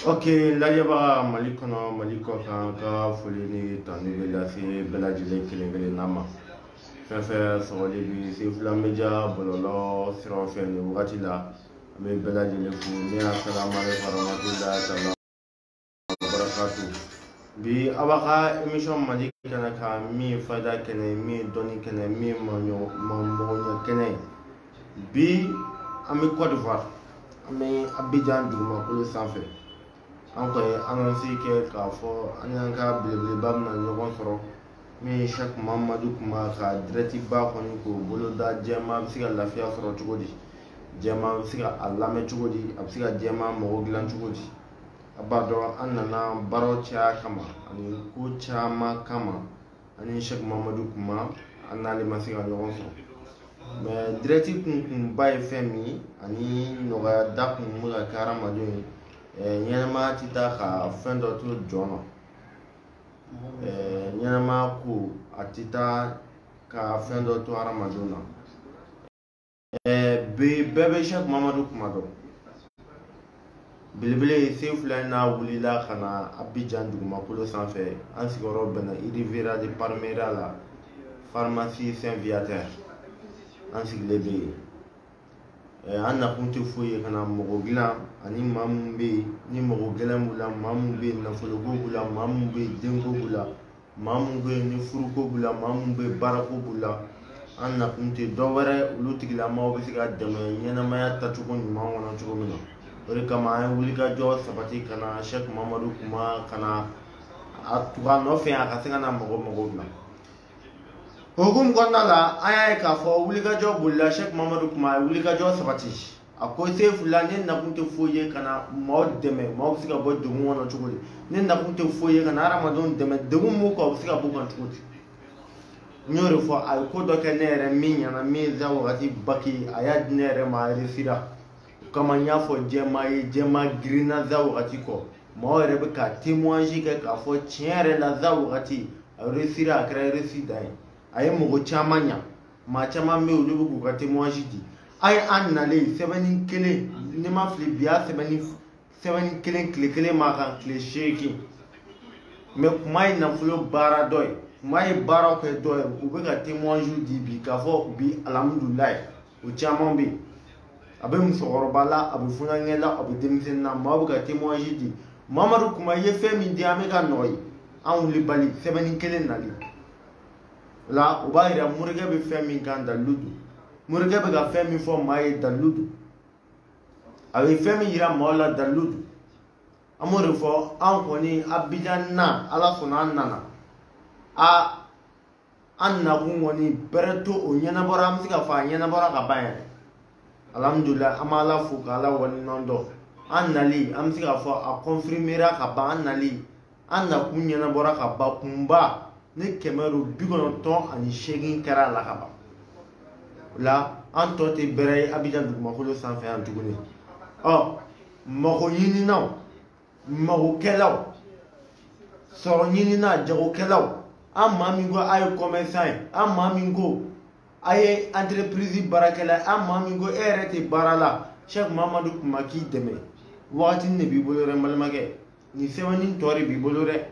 Ok, lajɛbaga Mali kɔnɔ Mali kɔ kan ka foli ni tanu bɛ lase bɛɛ lajɛlen kelen kelenna ma. Fɛn fɛn sɔgɔli bi Sefula Media bɔlɔlɔ siraw fɛ nin wagati la an bɛ bɛɛ lajɛlen fo ni assalamu alaikum warahmatullahi ta'ala wabarakatuh. Bi a b'a ka émission Mali kɛnɛ kan min fayida kɛnɛ min dɔnni kɛnɛ min mɔgɔɲɛ kɛnɛ. Bi an bɛ Côte d'Ivoire an bɛ Abidjan dugumakolo sanfɛ. An ko ye annonce kɛ k'a fɔ an y'an ka belebeleba bɛna ɲɔgɔn sɔrɔ min Cheikh Mamadou kuma ka direct ba kɔni k'o boloda jɛma bɛ se ka lafiya sɔrɔ cogo di, jɛma bɛ se ka a lamɛn cogo di, a bɛ se ka jɛma mago dilan cogo di. A b'a dɔn an nana baaraw caya kama ani ko caman kama ani Cheikh Mamadou kuma an n'ale ma se ka ɲɔgɔn sɔrɔ. Mais direct kunba ye fɛn min ye ani nɔgɔya da kun bɛ ka kɛ hadamadenw ye. Ɲɛnɛma ti taa ka fɛn dɔ to jɔn na, ɲɛnɛma ko a ti taa ka fɛn dɔ to hadamadenw na. Bi bɛɛ bɛ Cheikh Mamadou kuma dɔn. Belebele Sefula n'a wulila ka na Abidjan dugumakolo sanfɛ an sigiyɔrɔ bɛnna Riviera de Palmera la pharmacie Saint-Viateur an sigilen bɛ yen. An nakun tɛ foyi ye ka na mɔgɔ dilan ani maa mun bɛ yen ni mɔgɔ gɛlɛn b'u la, maa mun bɛ yen nafoloko b'u la, maa mun bɛ yen denko b'u la, maa mun bɛ yen ni furuko b'u la, maa mun bɛ yen baarako b'u la. An nakun tɛ dɔ wɛrɛ olu tigilamɔgɔw bɛ se ka dɛmɛ ɲɛnɛmaya tacogo ɲuman kɔnɔ cogo min na. O de kama an ye wulikajɔ sabati ka na Cheikh Mamadou kuma ka na a tugu a nɔfɛ a ka se ka na mɔgɔw dilan. Hukumu kɔnɔna la an y'a ye k'a fɔ wulikajɔ bolila Cheikh Mamadou kuma a ye wulikajɔ sabati. A ko Sefula ne nakun tɛ foyi ye ka na maaw dɛmɛ, maaw bɛ se ka bɔ degun kɔnɔ cogo di, ne nakun tɛ foyi ye ka na hadamadenw dɛmɛ degun mun kɔ u bɛ se ka bɔ kan cogo di. N y'o de fɔ a ye ko dɔ kɛ ne yɛrɛ min ɲɛna min za wagati baki a y'a di ne yɛrɛ ma a réussira. O kama n y'a fɔ jɛma ye jɛma girinna za wagati kɔ maaw yɛrɛ bɛ ka témoignage kɛ k'a fɔ tiɲɛ yɛrɛ la za wagati a réussira a kɛra réussite dan ye. A ye mɔgɔ caman ɲa, maa caman bɛ yen olu bɛ k'u ka témoignage di. A ye an nalen sɛbɛnni kelen ne ma fili bi a sɛbɛnni kelen tile kelen ma kan tile 8. Mais kuma ye nafolo baara dɔ ye, kuma ye baaraw kɛ dɔ ye, u bɛ ka témoignage di bi k'a fɔ bi alhamdulilayi o caman bɛ yen. A bɛ musokɔrɔba la, a bɛ funanŋɛ la, a bɛ denmisɛnnin na, maaw bɛ ka témoignage di. Mamadu kuma ye fɛn min di an bɛ ka nɔgɔ ye an wulibali sɛbɛnni kelen nali. O la o b'a yira morikɛ bɛ fɛn min kan dalilu don. Morikɛ bɛ ka fɛn min fɔ maa ye dalilu don. A bɛ fɛn min yira maaw la dalilu don. An b'o de fɔ an kɔni Abidjan na Ala sɔnna an nana. An nakun kɔni bɛrɛ to o ɲɛnabɔra an bɛ se ka fɔ a ɲɛnabɔra ka ban yɛrɛ. Alhamdulilayi an bɛ Ala fo ka Ala waleɲuman dɔn. An nali an bɛ se k'a fɔ a confirmera ka ban an nali an nakun ɲɛnabɔra ka ban kunba ne 198 kɛra a la ka ban. O la an tɔ tɛ bɛrɛ ye Abidjan dugumakolo sanfɛ yan tuguni. Mago ɲininaw, magokɛlaw, sɔrɔ ɲinina jagokɛlaw, an maa min ko a ye commerçant ye, an maa min ko a ye entreprise baarakɛla ye, an maa min ko e yɛrɛ tɛ baara la, Cheikh Mamadou kuma k'i dɛmɛ. Wagatinin de b'i bolo dɛ n balimakɛ, nin sɛbɛnni tɔ de b'i bolo dɛ.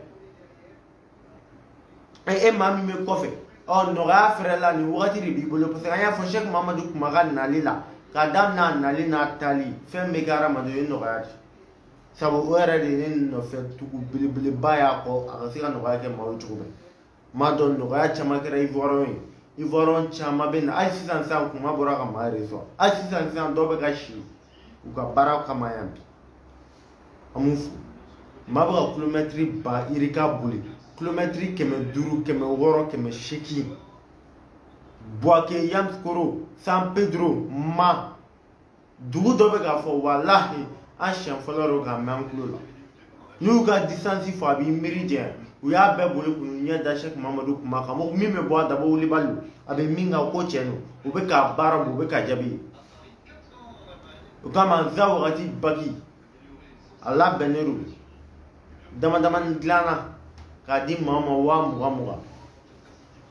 E maa min bɛ kɔfɛ nɔgɔya fɛrɛ la nin wagati de b'i bolo parce que an y'a fɔ Cheikh Mamadou kuma ka nali la k'a daminɛ a nali n'a tali fɛn bɛ kɛ hadamaden ye nɔgɔya de. Sabu o yɛrɛ de ye ne nɔfɛ tugu belebeleba y'a kɔ a ka se ka nɔgɔya kɛ maaw ye cogo min. M'a dɔn nɔgɔya caman kɛra Ivoiriyɛnw ye. Ivoiriyɛnw caman bɛ na hali sisan kuma bɔra ka maa reçoit. Hali sisan dɔw bɛ ka si u ka baara kama yan bi. An m'u fo. Maa bɛ ka kilomɛtiri ba yirika boli. Kilomɛtiri 500, 600, 800. Buake, Yamoussoukro, San Pedro, Ma. Dugu dɔ bɛ k'a fɔ walahi an siɲɛ fɔlɔ don k'a mɛn an tulo la. N'u ka distance fɔ a b'i miiri janya. U y'a bɛɛ boli k'u ɲɛ da Cheikh Mamadou kuma kan. Min bɛ bɔ a dabɔ wulibali a bɛ min kan ko tiɲɛ don. U bɛ k'a baara u bɛ k'a jaabi. O kama za wagati baki a labɛnnen don. Damadamani dilanna k'a di maa ma 20,000.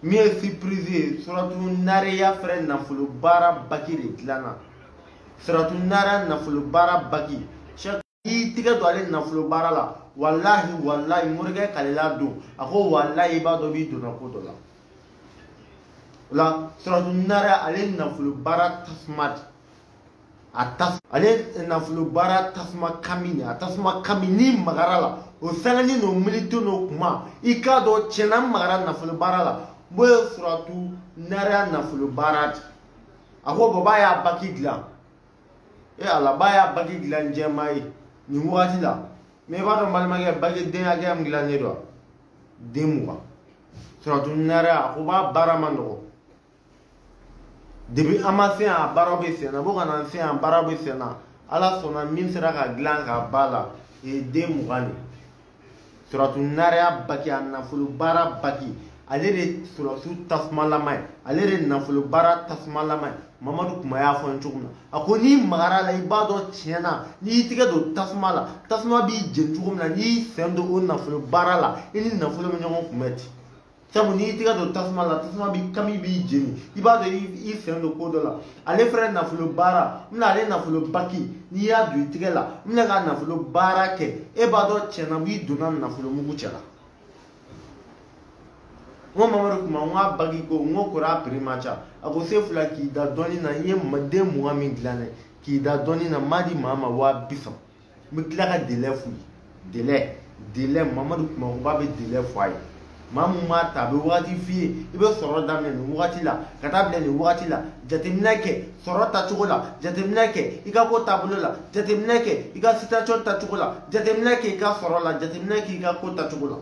Min ye surprise ye suratu nariya fɛrɛ nafolo baara baki de dilanna. Suratu nariya nafolo baara baki i tigɛ don ale nafolo baara la wallahi wallahi morikɛ kalela don a ko wallahi i b'a dɔn b'i donna ko dɔ la o la suratu nare ale nafolo baara tasuma ale nafolo baara tasuma kami a tasuma kami ni magara la o fɛngɛni n'o militi n'o kuma i k'a dɔn tiɲɛna magara nafolo baara la bo ye suratu nare nafolo baara a ko baba y'a baki dilan ala ba y'a baki dilan jɛma ye nin wagati la mais i b'a dɔn balimakɛ baki den hakɛya min dilannen don den 20 suratu nare a ko b'a baara ma nɔgɔ depuis an ma se yan a baara bɛ sen na fo ka na se yan baara bɛ sen na ala sɔnna min sera ka dilan ka ba la den 20 de suratu nare baki a nafolo baara baki ale de suratu tasumalama ye ale de nafolo baara tasumalama ye mamadu kuma y'a fɔ n cogo min na a ko n'i magara la i b'a dɔn tiɲɛ na n'i y'i tigɛ don tasuma la tasuma b'i jeni cogo min na n'i y'i sen don o nafolo baara la i ni nafolo bɛ ɲɔgɔn kunbɛn ten sabu n'i y'i tigɛ don tasuma la tasuma kami b'i jeni i b'a dɔn i sen don ko dɔ la ale fɛnɛ nafolo baara n bɛna ale nafolo baki n'i y'a don i tigɛ la n bɛna ka nafolo baara kɛ e b'a dɔn tiɲɛ na n'i donna nafolo mugu cɛ la n ko mamadu kuma n ko a baki ko n ko kora a prix ma ca a ko se fila k'i da dɔɔni na n ye den 20 min dilan dɛ k'i da dɔɔni na n m'a di maa ma 200 n bɛ tila ka délai f'u ye délai mamadu kuma ko b'a bɛ délai fɔ a ye maa mun b'a ta a bɛ wagati f'i ye i bɛ sɔrɔ daminɛ nin wagati la ka taa bila nin wagati la jateminɛ kɛ sɔrɔ tacogo la jateminɛ kɛ i ka ko taabolo la jateminɛ kɛ i ka situation tacogo la jateminɛ kɛ i ka sɔrɔ la jateminɛ kɛ i ka ko tacogo la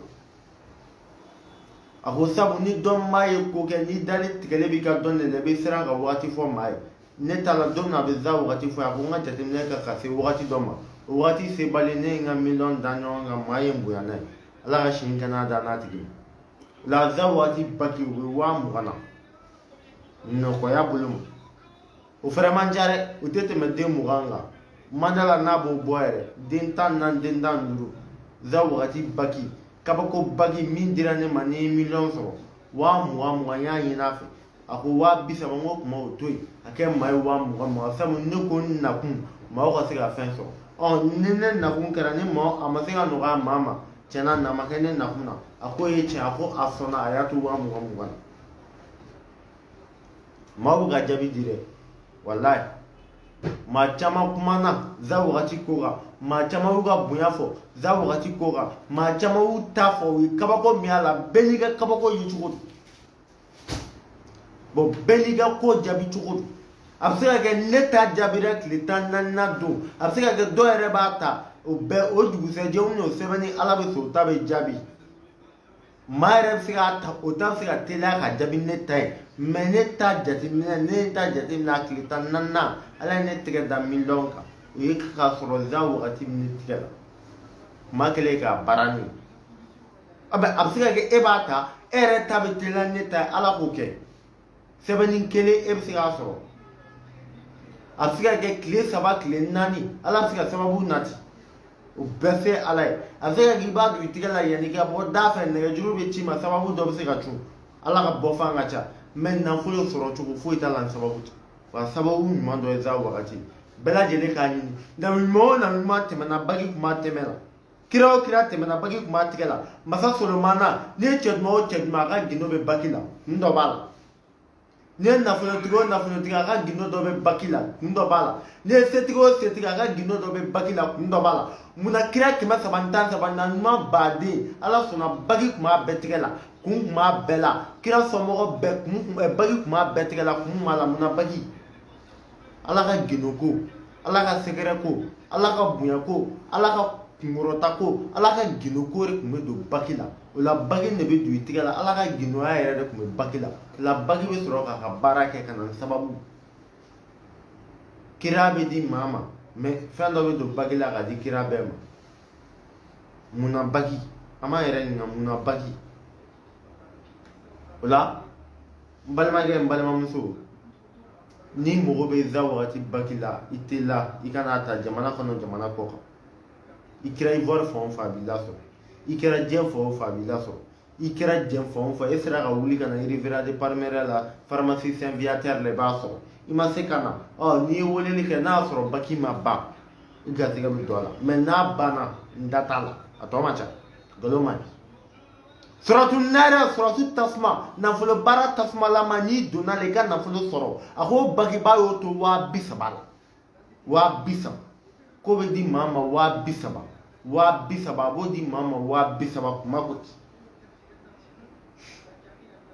a ko sabu ni dɔn maa ye ko kɛ ni dali tigɛlen b'i ka dɔn de la i bɛ siran ka wagati fɔ maa ye ne ta la don min a bɛ za wagati fɔ a ko n ka jateminɛ kɛ ka se wagati dɔ ma o wagati sebali ne ye n ka miliyɔn da ɲɔgɔn kan maa ye n bonya n'a ye ala ka sini kɛnɛya da n'a tigi la za wagati baki u bɛ 20,000 na nɔgɔya bolo ma o fɛnɛ man ca dɛ o tɛ tɛmɛ den 20 kan mandala n'a b'o bɔ yɛrɛ den 14 den 15 za wagati baki kabako bagi min dira ne ma ni miliyɔn sɔrɔ 20,000 y'a ɲini a fɛ a ko 30,000 n ko kuma o to yen a kɛ maa ye 20,000 sabu ne ko n nakun maaw ka se ka fɛn sɔrɔ ni ne nakun kɛra ni maaw a ma se ka nɔgɔya maa ma tiɲɛna na ma kɛ ne nakun na a ko ye tiɲɛ a ko a sɔnna a y'a to 20,000 na maaw bɛ ka jaabi di dɛ walayi maa caman kumana za wagati ko kan maa caman y'u ka bonya fɔ za wagati ko kan maa caman y'u ta fɔ u ye kabako min a la bɛɛ n'i ka kabako ye cogo don bon bɛɛ n'i ka ko jaabi cogo don a bɛ se ka kɛ ne ta jaabi dɛ tile 14 don a bɛ se ka kɛ dɔw yɛrɛ b'a ta o dugusɛjɛ u n'o sɛbɛnni ala bɛ sɔn o ta bɛ jaabi maa yɛrɛ bɛ se k'a ta o ta bɛ se ka teliya ka jaabi ne ta ye mais ne ta jateminɛ ne ta jateminɛ a tile 14 ala ye ne tɛgɛ da miliyɔn kan o ye k'a sɔrɔ za wagati min ne tigɛ la maa kɛlen k'a baara ne ye a bɛ se ka kɛ e b'a ta e yɛrɛ ta bɛ teliya ne ta ye ala k'o kɛ sɛbɛnni kelen e bɛ se k'a sɔrɔ a bɛ se ka kɛ tile 3 tile 4 ala bɛ se ka sababu nati o bɛɛ se ala ye a bɛ se ka kɛ i b'a don i tigɛ la yanni ka bɔ da fɛ nɛgɛjuru bɛ ci ma sababu dɔ bɛ se ka cun ala ka bɔ fan ka ca mais nafolo sɔrɔ cogo foyi t'a la ni sababu tɛ wa sababu ɲuman dɔ ye za wagati bɛɛ lajɛlen k'a ɲini nabi ɲuman o nabi ɲuman tɛmɛna bagi tun b'a tɛmɛ la kira o kira tɛmɛna bagi tun b'a tigɛ la masa solomana n'i ye cɛ duman o cɛ duman a ka gindo bɛ baki la kun dɔ b'a la n'i ye nafolotigi o nafolotigi a ka gindo dɔ bɛ baki la kun dɔ b'a la n'i ye setigi o setigi a ka gindo dɔ bɛ baki la kun dɔ b'a la munna kira 313 na ɲuman baden ala sɔnna bagi tun b'a bɛɛ tigɛ la kun tun b'a bɛɛ la kira somɔgɔ bɛɛ bagi tun b'a bɛɛ tigɛ la kun b'a la munna bagi ala ka gindo ko ala ka sɛgɛrɛ ko ala ka bonya ko ala ka kunkɔrɔta ko ala ka gindo ko de tun bɛ don baki la o la bagi de bɛ don i tigɛ la ala ka gindoya yɛrɛ de tun bɛ baki la o la bagi bɛ sɔrɔ k'a ka baara kɛ ka na sababu kira bɛ di maa ma mais fɛn dɔ bɛ don bagi la ka di kira bɛɛ ma munna bagi an b'an yɛrɛ ɲininka munna bagi o la n balimakɛ n balimamuso ni mɔgɔ bɛ za wagati baki la i tɛ la i kana ta jamana kɔnɔ jamana kɔ kan i kɛra ivoire fan o fan a b'i lasɔrɔ i kɛra diɲɛ fan o fan a b'i lasɔrɔ i kɛra diɲɛ fan o fan e sera ka wuli ka na Riviera de Palmera la pharmacie Saint Viateur la i b'a sɔrɔ i ma se ka na n'i ye weleli kɛ n'a y'a sɔrɔ baki ma ban i garisɛgɛ bɛ don a la mɛ n'a banna n da t'a la a tɔ man ca nkalon man ɲi. Suratu nara suratu tasuma nafolo baara tasumalama n'i donna la i ka nafolo sɔrɔ a ko bakiba y'o to 30,000 la 30,000 ko bɛ di maa ma 30,000 30,000 a b'o di maa ma 30,000 kuma ko ten.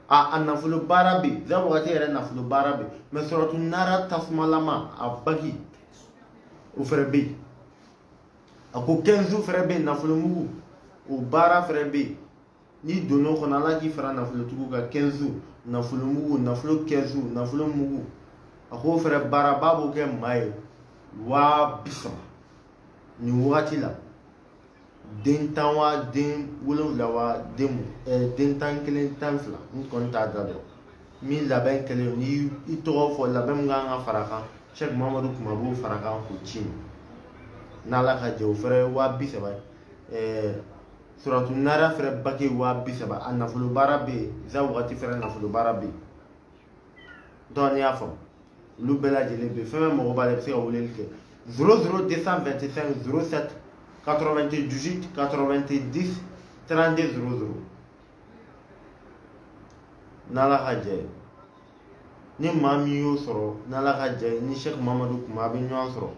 A nafolo baara bɛ yen zan wagati yɛrɛ nafolo baara bɛ yen mɛ suratu nara tasumalama a baki o fɛnɛ bɛ yen a ko 15 fɛnɛ bɛ yen nafolo mugu o baara fɛnɛ bɛ yen. Ni donn'o kɔnɔ ala k'i fara nafolotigiw ka 15 nafolo mugu nafolo 15 nafolo mugu a k'o fɛnɛ baaraba b'o kɛ maa ye 30,000 nin wagati la den 10 wa den 7 wa den 11 12 n kɔni t'a da dɔn min labɛn kɛlen ni i tɔgɔ fɔ labɛn min kan ka fara kan Sheikh Mamadu kuma b'o fara kan k'o ci n'ala ka jɛ o fɛnɛ ye 30,000 ye. Suratu nara fɛnɛ baki 30,000 a nafolo baara bɛ yen za wagati fɛnɛ nafolo baara bɛ yen donc n'i y'a faamu olu bɛɛ lajɛlen bɛ yen fɛn fɛn mɔgɔ b'a la i bɛ se ka weleli kɛ 00 225 07 98 90 32 00 n'ala ka jɛ ni maa min y'o sɔrɔ n'ala ka jɛ ni Sheikh Mamadu kuma a bɛ ɲɔgɔn sɔrɔ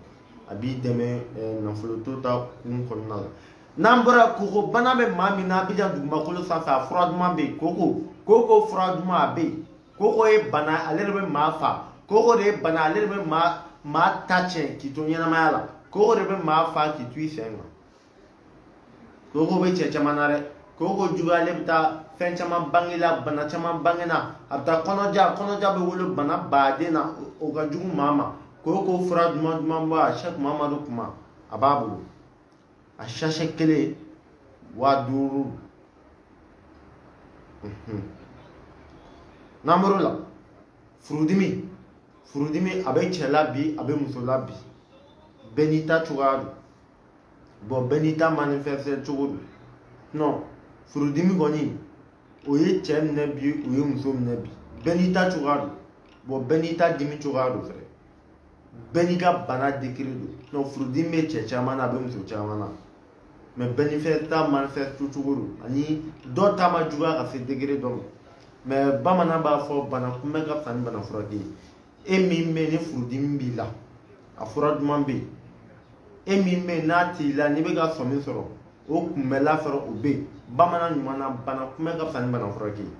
a b'i dɛmɛ nafolo to ta kun kɔnɔna la. N'an bɔra koko bana bɛ maa min na Abidjan dugumakolo sanfɛ a fura duman bɛ yen koko fura duman a bɛ yen koko ye bana ale de bɛ maa fa koko de ye bana ale de bɛ maa ta tiɲɛ k'i to ɲɛnamaya la koko de bɛ maa fa k'i to i sen kan koko bɛ cɛ caman na dɛ koko juguya ale bɛ taa fɛn caman bange la bana caman bange na a bɛ taa kɔnɔja bɛ wolo bana baden na o ka jugu maa ma koko fura duman bɔ a Sheikh Mamadu kuma a b'a bolo. A sachet kelen 50,000 n'an bɔr'o la furudimi a bɛ cɛ la bi a bɛ muso la bi bɛɛ n'i ta cogoya don bon bɛɛ n'i ta manifester cogo don non furudimi kɔni o ye cɛ minɛ bi o ye muso minɛ bi bɛɛ n'i ta cogoya don bon bɛɛ n'i ta dimi cogoya don fɛnɛ bɛɛ n'i ka bana degré don non furudimi bɛ cɛ caman na a bɛ muso caman na mais bɛɛ n'i fɛ ta manifeste cogo don ani dɔ ta ma juguya ka se degré dɔ ma mais bamanan b'a fɔ bana kunbɛn ka fisa ni bana furakɛ ye e min bɛ ni furudimi b'i la a fura duman bɛ yen e min bɛ n'a t'i la n'i bɛ ka sɔmi sɔrɔ o kunbɛla fɛnɛ o bɛ yen bamanan ɲuman na bana kunbɛn ka fisa ni bana furakɛ ye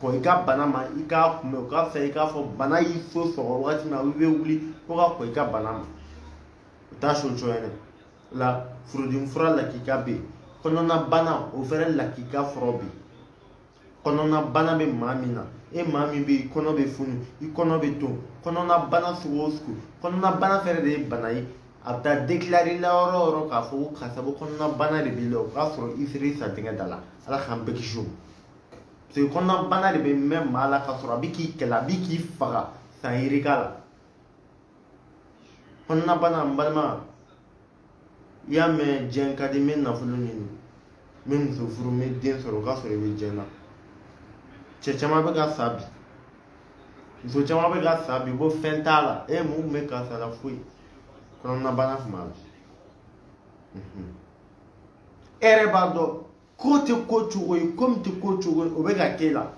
kɔ i ka bana ma i k'a kunbɛn o ka fisa i k'a fɔ bana y'i so sɔgɔ wagati min na i bɛ wuli ko ka kɔ i ka bana ma o t'a solution ye dɛ la furudimi fura lakika bɛ yen kɔnɔna bana o fɛnɛ lakika fura bɛ yen kɔnɔna bana bɛ maa min na e maa min bɛ yen kɔnɔ bɛ funu i kɔnɔ bɛ don kɔnɔna bana sugu o sugu kɔnɔna bana fɛnɛ de ye bana ye a bɛ taa déclarer la yɔrɔ o yɔrɔ k'a fɔ ko karisa ko kɔnɔna bana de b'i la o k'a sɔrɔ i sera i sa dingɛ da la ala k'an bɛɛ kisi o parce que kɔnɔna bana de bɛ mɛn maa la k'a sɔrɔ a bɛ k'i kɛlɛ a bɛ k'i faga san yirika la kɔnɔna bana n balima i y'a mɛn diɲɛ ka di n bɛ nafolo ɲini n bɛ muso furu n bɛ den sɔrɔ o k'a sɔrɔ i bɛ diɲɛ na cɛ caman bɛ ka sa bi muso caman bɛ ka sa bi ko fɛn t'a la mun tun bɛ karisa la foyi kɔnɔna bana tun b'a la e yɛrɛ b'a dɔn ko tɛ ko cogo ye ko min tɛ ko cogo ye o bɛ ka k'e la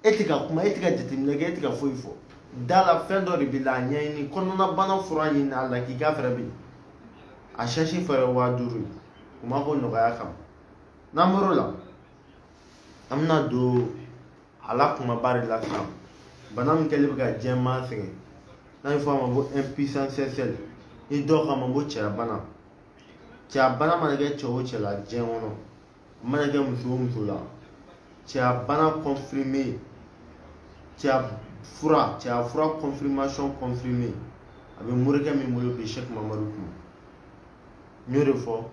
e tɛ ka kuma e tɛ ka jateminɛ kɛ e tɛ ka foyi fɔ da la fɛn dɔ de b'i la a ɲɛɲini kɔnɔna bana fura ɲini a la k'i ka fɛrɛ bɛ yen a sasi fɛrɛ 50,000 ye o ma ko nɔgɔya kama n'an bɔr'o la an bɛna don ala kumaba de la sisan bana min kɛlen bɛ ka diɲɛmaa sɛgɛn n'an bɛ fɔ a ma ko impuissance sexuelle ni dɔw k'a ma ko cɛya bana mana kɛ cɛ o cɛ la diɲɛ kɔnɔ a mana kɛ muso o muso la cɛya bana confirmé cɛya fura confirmation confirmé a bɛ morikɛ min bolo bi Sheikh Mamadu kun n y'o de fɔ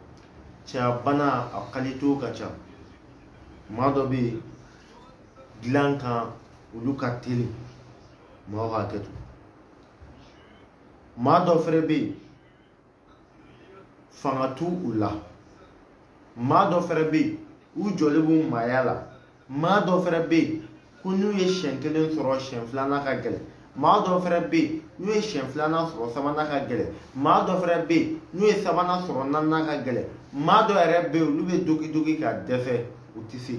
cɛya bana a qualité ka ca maa dɔ bɛ yen dilan kan olu ka teli maaw ka hakɛ to maa dɔ fɛnɛ bɛ yen fanga t'u la maa dɔ fɛnɛ bɛ yen u jɔlen b'u maaya la maa dɔ fɛnɛ bɛ yen ko n'u ye siɲɛ 1 sɔrɔ siɲɛ 2nan ka gɛlɛn maa dɔ fɛnɛ bɛ yen n'u ye siɲɛ filanan sɔrɔ sabanan ka gɛlɛn maa dɔ fɛnɛ bɛ yen n'u ye sabanan sɔrɔ naaninan ka gɛlɛn maa dɔ yɛrɛ bɛ yen olu bɛ dogi ka dɛsɛ u tɛ se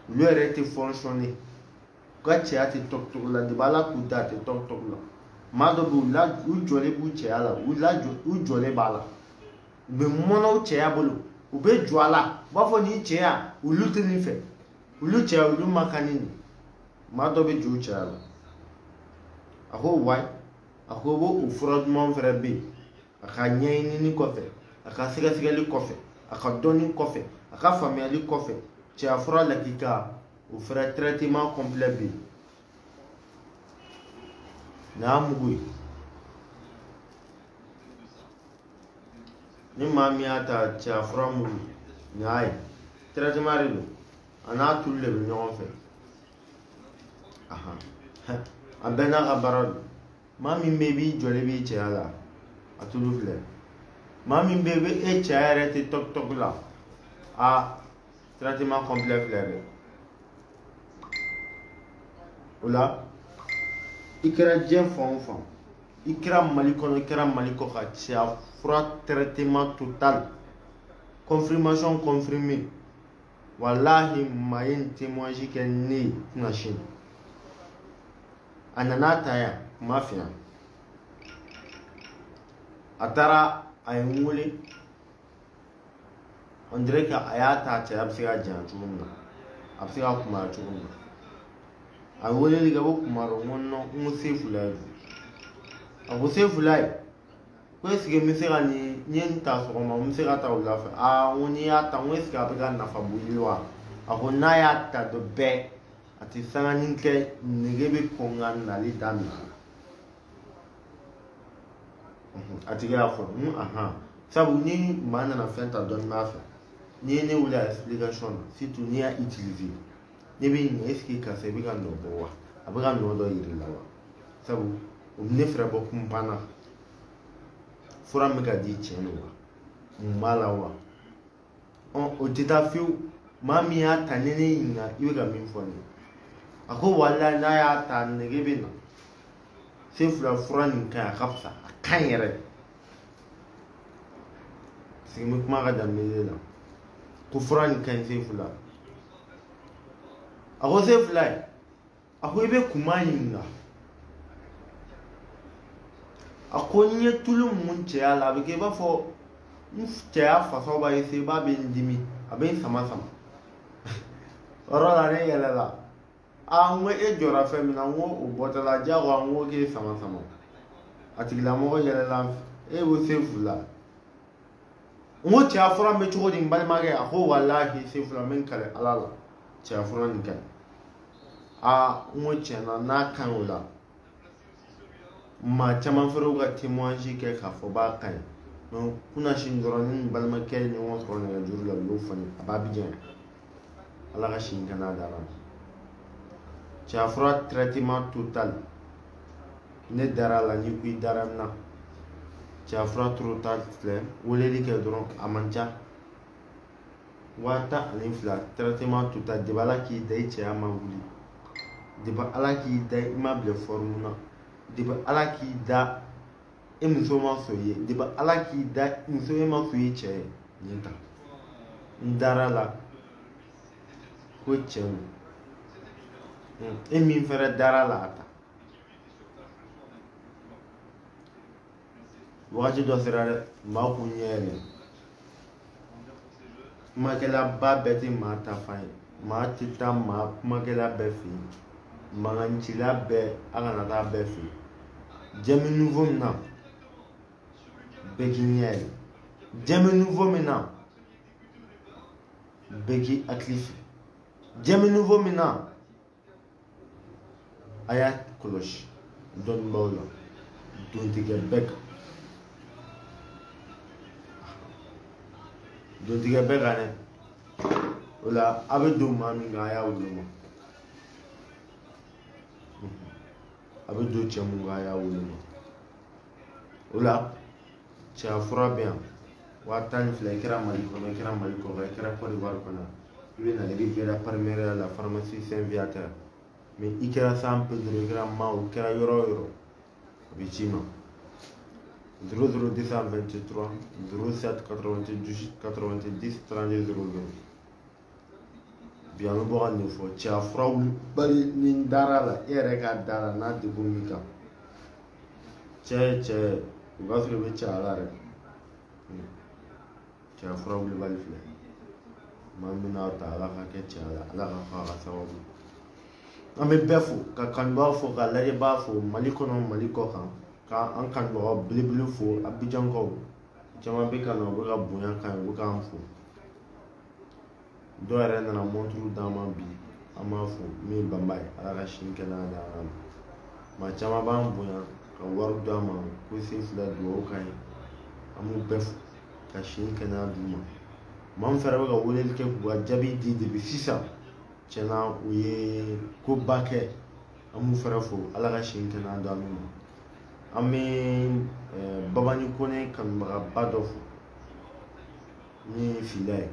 olu yɛrɛ tɛ fonctionner u ka cɛya tɛ tɔgɔtɔgɔ la depi ala k'u da a tɛ tɔgɔtɔgɔ la maa dɔ bɛ yen u jɔlen b'u cɛya la u jɔlen b'a la u bɛ mɔnɔ u cɛya bolo u bɛ jɔ a la u b'a fɔ nin cɛya olu tɛ nin fɛ olu cɛya olu ma kan ni nin maa dɔ bɛ jɔ u cɛya la a ko wayi a ko o fura duman fɛnɛ bɛ yen a ka ɲɛɲinini kɔfɛ a ka sɛgɛsɛgɛli kɔfɛ a ka dɔnni kɔfɛ a ka faamuyali kɔfɛ cɛya fura lakika o fɛnɛ traitement complet bɛ yen nin y'a mugu ye ni maa min y'a ta cɛya fura mugu nin y'a ye traitement de don a n'a tulu de bɛ ɲɔgɔn fɛ a bɛɛ n'a ka baara don maa min bɛ yen i b'i jɔlen b'i cɛya la a tulu filɛ maa min bɛ yen e cɛya yɛrɛ tɛ tɔgɔtɔgɔ la a traitement complet filɛ dɛ o la i kɛra diɲɛ fan o fan i kɛra mali kɔnɔ i kɛra mali kɔ kan cɛya fura traitement total confirmation confirmé walahi maa ye nin témoignage kɛ ne ye tɛna sini a nana ta yan kuma fɛ yan a taara a ye n wele on dirait que a y'a ta cɛ a bɛ se ka janya cogo min na a bɛ se ka kumaya cogo min na a ye weleli kɛ ko kuma dɔ n ko non n ko Sefu la ye a ko Sefu la ye ko est ce que n bɛ se ka nin n ye nin ta sɔgɔma n bɛ se ka ta wula fɛ n ko n'i y'a ta n ko est ce que a bɛ ka nafa boli wa a ko n'a y'a ta dɔ bɛɛ a tɛ sangani kɛ nege bɛ kɔn ka nali daminɛ a tigi y'a fɔ sabu ni maa nana fɛn ta dɔnnibaa fɛ n'i ye ne wele a explication na surtout n'i y'a utiliser ne bɛ ɲɛ est ce que karisa i bɛ ka nɔ bɔ wa a bɛ ka nɔ dɔ yir'i la wa sabu o bɛ ne fɛrɛ bɔ kun banna fura min bɛ ka di tiɲɛ don wa mun b'a la wa o tɛ taa fiyewu maa min y'a ta ni ne ɲininka i bɛ ka min fɔ ne ye a ko walayi n'a y'a ta nege bɛ na Sefu la fura nin ka ɲi a ka fisa a ka ɲi yɛrɛ sigi n bɛ kuma ka daminɛ la ko fura nin ka ɲi Sefu la a ko Sefu la ye a ko i bɛ kuma ɲininka a ko n ye tulu mun cɛya la a bɛ kɛ i b'a fɔ n cɛya fasaw b'a ye se i b'a bɛ n dimi a bɛ n sama sama o yɔrɔ la ne yɛlɛla n ko e jɔra fɛn min na n ko o bɔtɔla diyagoya n ko k'e sama sama a tigilamɔgɔ yɛlɛla n fɛ e ko Sefu la n ko cɛya fura bɛ cogo di n balimakɛ a ko walahi Sefu la n bɛ n kale ala la cɛya fura nin ka ɲi n ko tiɲɛna n'a ka ɲi o la maa caman fɛnɛ y'u ka témoignage kɛ k'a fɔ b'a ka ɲi donc kunna sini dɔrɔn ni nin balimakɛ ye ɲɔgɔn sɔrɔ nɛgɛjuru la u y'o fɔ n ye a b'a bi jɛn ala ka sini kana d'a la cɛya fura traitement total ne dara la ni ko i dara n na cɛya fura total filɛ weleli kɛ dɔrɔn a man ca 10,000 traitement total depi ala k'i da i cɛya ma wuli depi ala k'i da i ma bila forme na depi ala k'i da e muso ma sɔn i ye depi ala k'i da muso e ma sɔn i cɛ ye nin ta n dara la ko cɛ don e min fɛnɛ dara la a ta wagati dɔ sera dɛ maa kun ɲɛ yɛlɛ kumakɛlaba bɛɛ tɛ maa ta fan ye maa tɛ taa maa kumakɛla bɛɛ fɛ yen mankancila bɛɛ a kana taa bɛɛ fɛ yen jɛmi nouveau min na bɛɛ k'i ɲɛ yɛlɛ jɛmi nouveau min na bɛɛ k'i hakili fɛ jɛmi nouveau min na a y'a kɔlɔsi dɔnnibaaw la dontigɛ bɛɛ kan dontigɛ bɛɛ kan dɛ o la a bɛ don maa min kan a y'a woloma a bɛ don cɛ mun kan a y'a woloma o la cɛya fura bɛ yan 12,000 i kɛra mali kɔnɔ i kɛra mali kɔ kan i kɛra Côte d'Ivoire kɔnɔ i bɛ na i bɛ Vera Parmeria la pharmacie Saint Viateur mais i kɛra san pe dɔrɔn i kɛra ma o kɛra yɔrɔ o yɔrɔ a bɛ ci ma 00223 07 98 90 32 00 bi an bɛ bɔ ka nin fɔ cɛya fura wulibali ni dara la e yɛrɛ ka dara n'a degun min kan cɛ o b'a sɔrɔ i bɛ cɛya la dɛ cɛya fura wulibali filɛ maa min n'a ta ala ka kɛ cɛya la ala ka fɔ a ka sababu an bɛ bɛɛ fo ka kanubaaw fo ka lajɛbaa fo mali kɔnɔ mali kɔ kan ka an kanubagaw belebele fo abijankaw caman bɛ ka na u bɛ ka bonya kan ye u bɛ k'an fo dɔw yɛrɛ nana monturu d'an ma bi an b'a fo min ye banba ye ala ka sini kɛnɛya d'an ma maa caman b'an bonya ka wari d'an ma ko se fila dugawu kan ye an b'u bɛɛ fo ka sini kɛnɛya d'u ma maa min fɛnɛ bɛ ka weleli kɛ k'u ka jaabi di depuis sisan tiɲɛna u ye koba kɛ an b'u fɛnɛ fo ala ka sini kɛnɛya d'an ma an bɛ babani kone kanubagaba dɔ fo min ye fila ye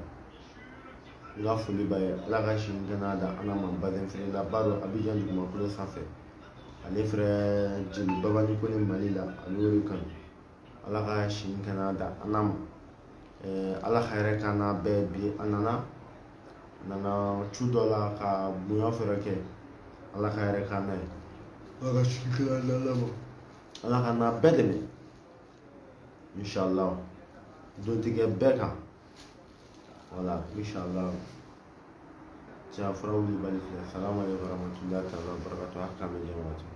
n ka foli b'a ye ala ka sini kɛnɛya da ala ma bazɛn feerelaba dɔ abijan dugumakolo sanfɛ ale fɛnɛ jeli babani kone mali la ale y'o de kanu ala ka sini kɛnɛya da ala ma ala ka yɛrɛ k'an n'a bɛɛ bi a nana tu dɔ la ka bonya fɛrɛ kɛ ala ka yɛrɛ k'an n'a ye ala ka sini kɛnɛya da ala ma ala ka n'a bɛɛ dɛmɛ inshallah don tigɛ bɛɛ kan voilà inshallah cɛya fura wulibali filɛ salamu aleykum warahmatullahi taala wabarakatuh a k'an bɛ ɲɛmɔgɔ